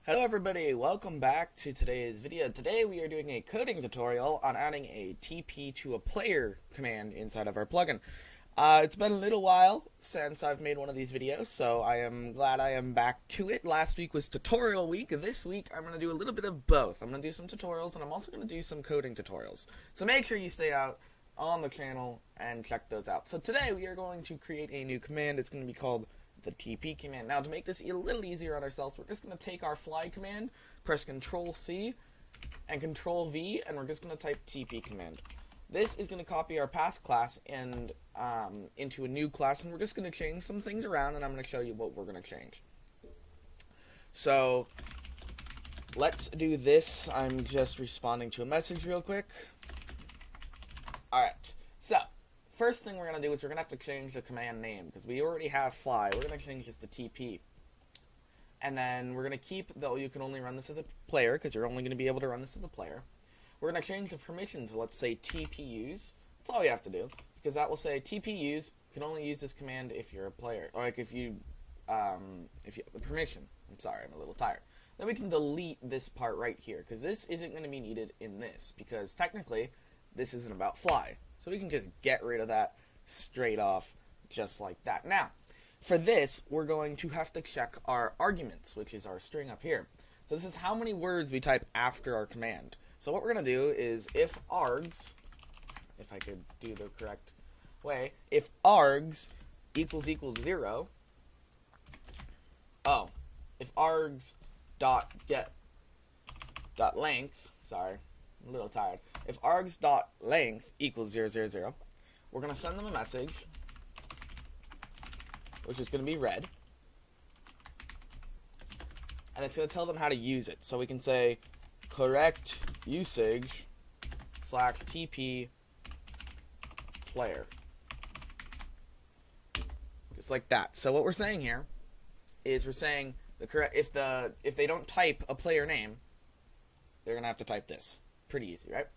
Hello everybody, welcome back to today's video. Today we are doing a coding tutorial on adding a TP to a player command inside of our plugin. It's been a little while since I've made one of these videos, so I am glad I am back to it. Last week was tutorial week. This week I'm going to do a little bit of both. I'm going to do some tutorials and I'm also going to do some coding tutorials. So make sure you stay out on the channel and check those out. So today we are going to create a new command. It's going to be called the TP command. Now, to make this a little easier on ourselves, we're just going to take our fly command, press Control-C and Control-V, and we're just going to type TP command. This is going to copy our past class and into a new class, and we're just going to change some things around, and I'm going to show you what we're going to change. So, let's do this. I'm just responding to a message real quick. Alright, so first thing we're going to do is we're going to have to change the command name, because we already have fly. We're going to change this to TP. And then we're going to keep, though you can only run this as a player, because you're only going to be able to run this as a player. We're going to change the permission to, let's say, TP-use. That's all you have to do, because that will say TP-use, you can only use this command if you're a player, or like if you have the permission. I'm sorry, I'm a little tired. Then we can delete this part right here, because this isn't going to be needed in this, because technically, this isn't about fly. So we can just get rid of that straight off, just like that. Now, for this, we're going to have to check our arguments, which is our string up here. So this is how many words we type after our command. So what we're going to do is if args, if I could do the correct way, if args equals 0, if args dot get dot length, sorry, I'm a little tired. If args.length equals 0, 0, 0, we're going to send them a message, which is going to be red. And it's going to tell them how to use it. So we can say correct usage / TP player. Just like that. So what we're saying here is we're saying the correct if they don't type a player name, they're going to have to type this. Pretty easy, right?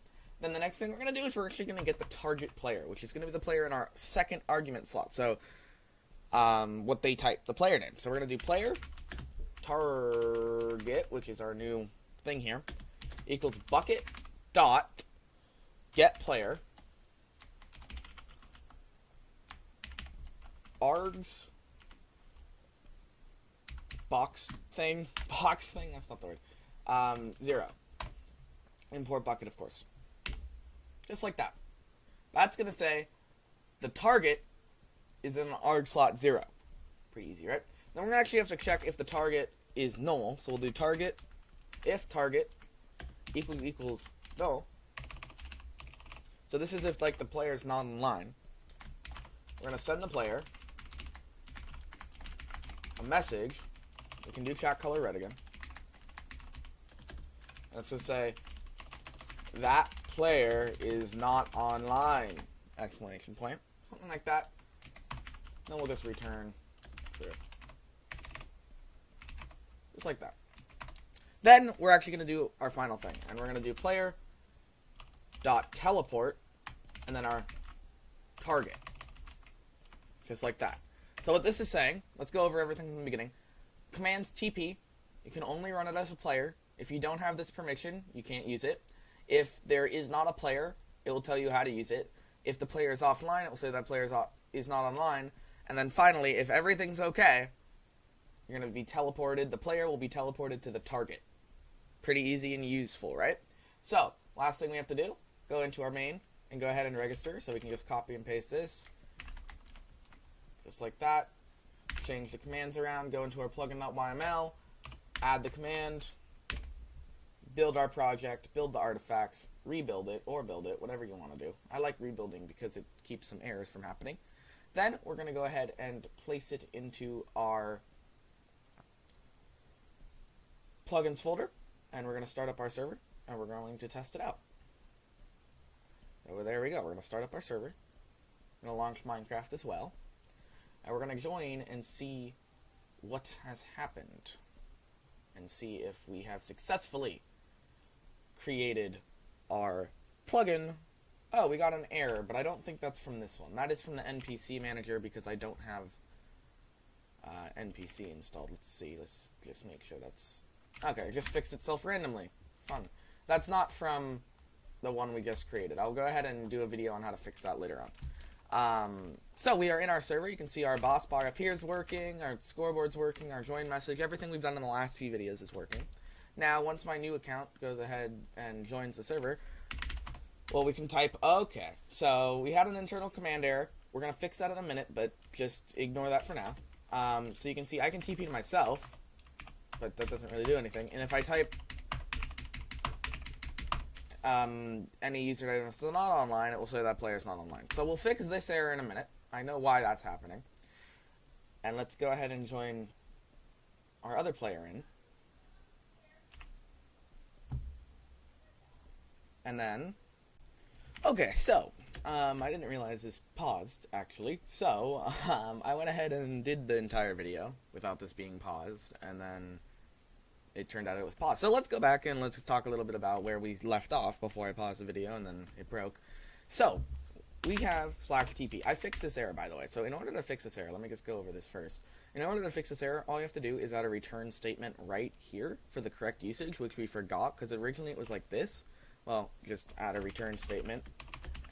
Then the next thing we're going to do is we're actually going to get the target player, which is going to be the player in our second argument slot. So, what they type, the player name. So we're going to do player target, which is our new thing here, equals bucket dot get player args box thing, that's not the word, 0. Import bucket, of course. Just like that. That's going to say the target is in an arg slot 0. Pretty easy, right? Then we're going to actually have to check if the target is null. So we'll do target, if target equals null. So this is if like the player is not in line. We're going to send the player a message. We can do chat color red again. And it's going to say that player is not online! Exclamation point. Something like that. Then we'll just return true. Just like that. Then we're actually going to do our final thing. And we're going to do player dot teleport and then our target. Just like that. So what this is saying, let's go over everything from the beginning. Commands TP, you can only run it as a player. If you don't have this permission, you can't use it. If there is not a player, it will tell you how to use it. If the player is offline, it will say that player is not online. And then finally, if everything's okay, you're going to be teleported. The player will be teleported to the target. Pretty easy and useful, right? So, last thing we have to do, go into our main and go ahead and register. So we can just copy and paste this. Just like that. Change the commands around, go into our plugin.yml, add the command, build our project, build the artifacts, rebuild it, or build it, whatever you want to do. I like rebuilding because it keeps some errors from happening. Then we're going to go ahead and place it into our plugins folder, and we're going to start up our server, and we're going to test it out. So there we go. We're going to start up our server. I'm going to launch Minecraft as well. And we're going to join and see what has happened, and see if we have successfully created our plugin. Oh, we got an error, but I don't think that's from this one. That is from the NPC manager because I don't have NPC installed. Let's see. Let's just make sure that's Okay, it just fixed itself randomly. Fun. That's not from the one we just created. I'll go ahead and do a video on how to fix that later on. So we are in our server. You can see our boss bar up here is working, our scoreboard's working, our join message, everything we've done in the last few videos is working. Now, once my new account goes ahead and joins the server, well, we can type, okay, so we had an internal command error. We're going to fix that in a minute, but just ignore that for now. So you can see I can TP to myself, but that doesn't really do anything. And if I type any username that's not online, it will say that player's not online. So we'll fix this error in a minute. I know why that's happening. And let's go ahead and join our other player in. And then, okay, so, I didn't realize this paused, actually. So, I went ahead and did the entire video without this being paused, and then it turned out it was paused. So let's go back and let's talk a little bit about where we left off before I paused the video, and then it broke. So, we have /TP. I fixed this error, by the way. So in order to fix this error, let me just go over this first. In order to fix this error, all you have to do is add a return statement right here for the correct usage, which we forgot, because originally it was like this. Well, just add a return statement,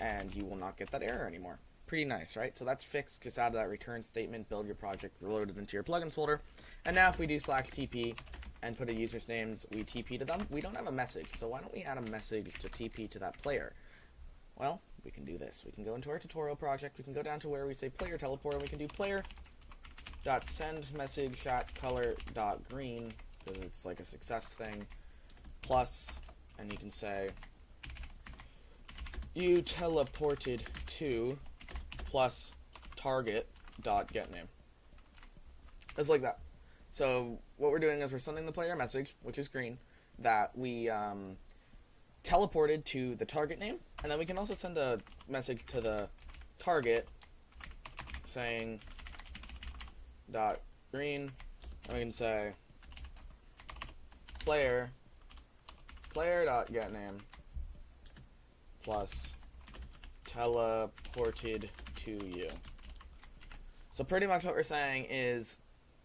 and you will not get that error anymore. Pretty nice, right? So that's fixed. Just add that return statement, build your project, load it into your plugins folder. And now if we do /TP and put a user's names, we TP to them. We don't have a message, so why don't we add a message to TP to that player? Well, we can do this. We can go into our tutorial project. We can go down to where we say player teleport, and we can do player.sendMessage.color.green, because it's like a success thing, plus, and you can say you teleported to plus target.getName. Just like that. So what we're doing is we're sending the player a message, which is green, that we teleported to the target name, and then we can also send a message to the target saying .green, and we can say player.getName plus teleported to you. So pretty much what we're saying is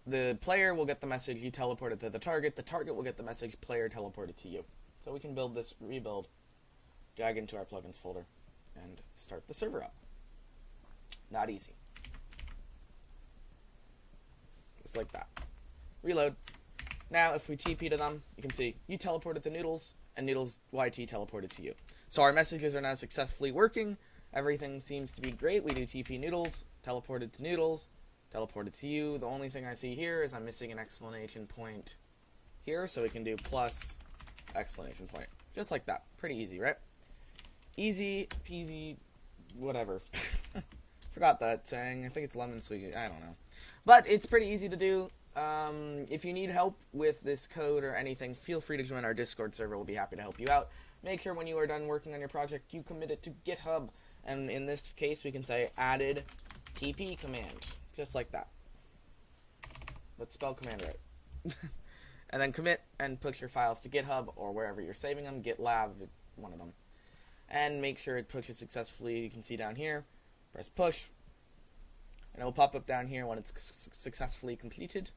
the player will get the message you teleported to the target will get the message player teleported to you. So we can build this rebuild, drag into our plugins folder, and start the server up. That easy. Just like that. Reload. Now if we TP to them, you can see you teleported to Noodles, and Noodles YT teleported to you. So our messages are now successfully working. Everything seems to be great. We do TP Noodles, teleported to Noodles, teleported to you. The only thing I see here is I'm missing an exclamation point here, so we can do plus exclamation point. Just like that. Pretty easy, right? Easy peasy, whatever. Forgot that saying. I think it's lemon squeaky. I don't know. But it's pretty easy to do. If you need help with this code or anything, feel free to join our Discord server. We'll be happy to help you out. Make sure when you are done working on your project, you commit it to GitHub. And in this case, we can say added TP command. Just like that. Let's spell command right. And then commit and push your files to GitHub or wherever you're saving them. GitLab, one of them. And make sure it pushes successfully. You can see down here. Press push. And it will pop up down here when it's successfully completed.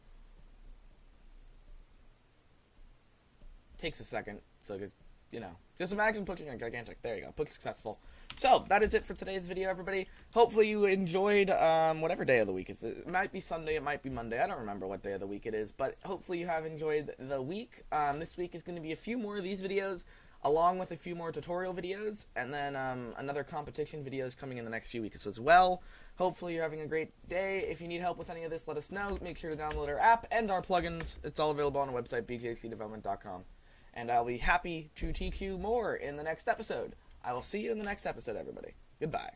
Takes a second. So just, just imagine pushing a gigantic. There you go. Push successful. So, that is it for today's video, everybody. Hopefully you enjoyed whatever day of the week it is. It might be Sunday, it might be Monday. I don't remember what day of the week it is, but hopefully you have enjoyed the week. This week is going to be a few more of these videos, along with a few more tutorial videos, and then another competition videos coming in the next few weeks as well. Hopefully you're having a great day. If you need help with any of this, let us know. Make sure to download our app and our plugins. It's all available on our website, BGHDDevelopment.com. And I'll be happy to teach you more in the next episode. I will see you in the next episode, everybody. Goodbye.